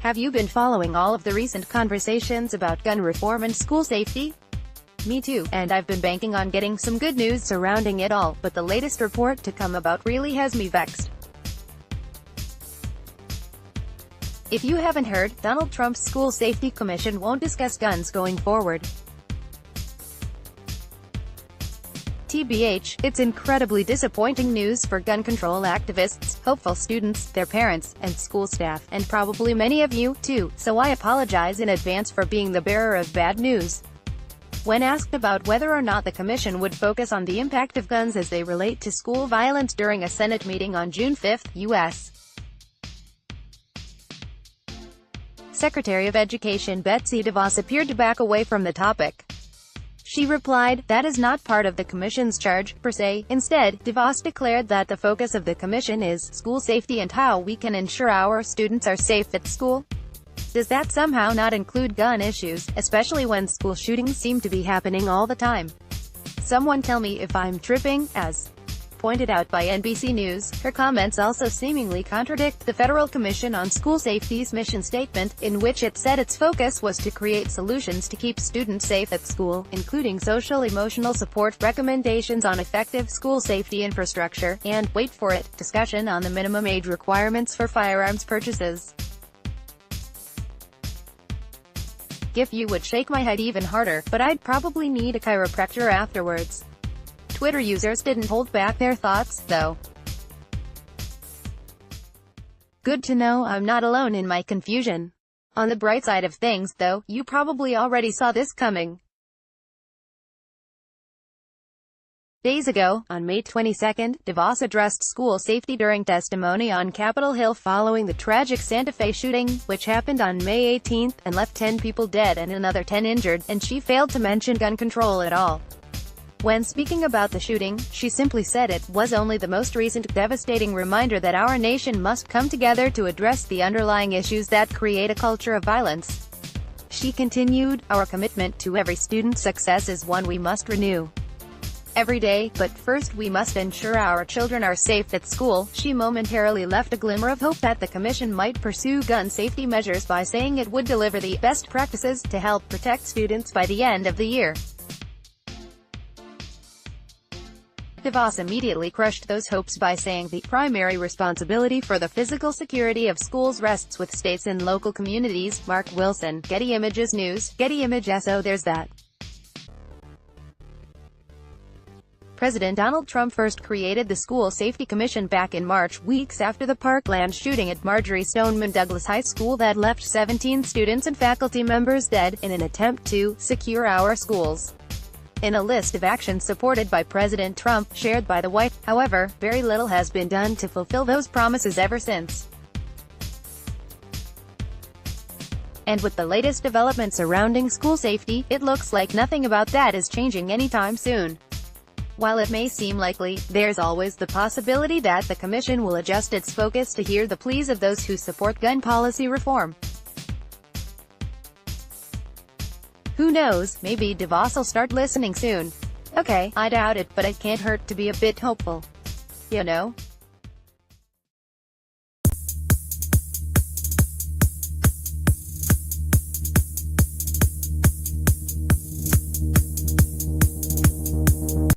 Have you been following all of the recent conversations about gun reform and school safety? Me too, and I've been banking on getting some good news surrounding it all, but the latest report to come about really has me vexed. If you haven't heard, Donald Trump's School Safety Commission won't discuss guns going forward. TBH, it's incredibly disappointing news for gun control activists, hopeful students, their parents, and school staff, and probably many of you, too, so I apologize in advance for being the bearer of bad news. When asked about whether or not the commission would focus on the impact of guns as they relate to school violence during a Senate meeting on June 5, U.S. Secretary of Education Betsy DeVos appeared to back away from the topic. She replied, "That is not part of the Commission's charge, per se." Instead, DeVos declared that the focus of the Commission is school safety and how we can ensure our students are safe at school. Does that somehow not include gun issues, especially when school shootings seem to be happening all the time? Someone tell me if I'm tripping, as pointed out by NBC News. Her comments also seemingly contradict the Federal Commission on School Safety's mission statement, in which it said its focus was to create solutions to keep students safe at school, including social-emotional support, recommendations on effective school safety infrastructure, and, wait for it, discussion on the minimum age requirements for firearms purchases. If you would shake my head even harder, but I'd probably need a chiropractor afterwards. Twitter users didn't hold back their thoughts, though. Good to know I'm not alone in my confusion. On the bright side of things, though, you probably already saw this coming. Days ago, on May 22, DeVos addressed school safety during testimony on Capitol Hill following the tragic Santa Fe shooting, which happened on May 18, and left 10 people dead and another 10 injured, and she failed to mention gun control at all. When speaking about the shooting, she simply said it was only the most recent, devastating reminder that our nation must come together to address the underlying issues that create a culture of violence. She continued, "Our commitment to every student's success is one we must renew every day, but first we must ensure our children are safe at school." She momentarily left a glimmer of hope that the commission might pursue gun safety measures by saying it would deliver the best practices to help protect students by the end of the year. DeVos immediately crushed those hopes by saying the primary responsibility for the physical security of schools rests with states and local communities. Mark Wilson, Getty Images News, Getty Images. So there's that. President Donald Trump first created the School Safety Commission back in March, weeks after the Parkland shooting at Marjory Stoneman Douglas High School that left 17 students and faculty members dead, in an attempt to secure our schools. In a list of actions supported by President Trump, shared by the White House, however, very little has been done to fulfill those promises ever since. And with the latest developments surrounding school safety, it looks like nothing about that is changing anytime soon. While it may seem likely, there's always the possibility that the commission will adjust its focus to hear the pleas of those who support gun policy reform. Who knows, maybe DeVos will start listening soon. Okay, I doubt it, but it can't hurt to be a bit hopeful. You know?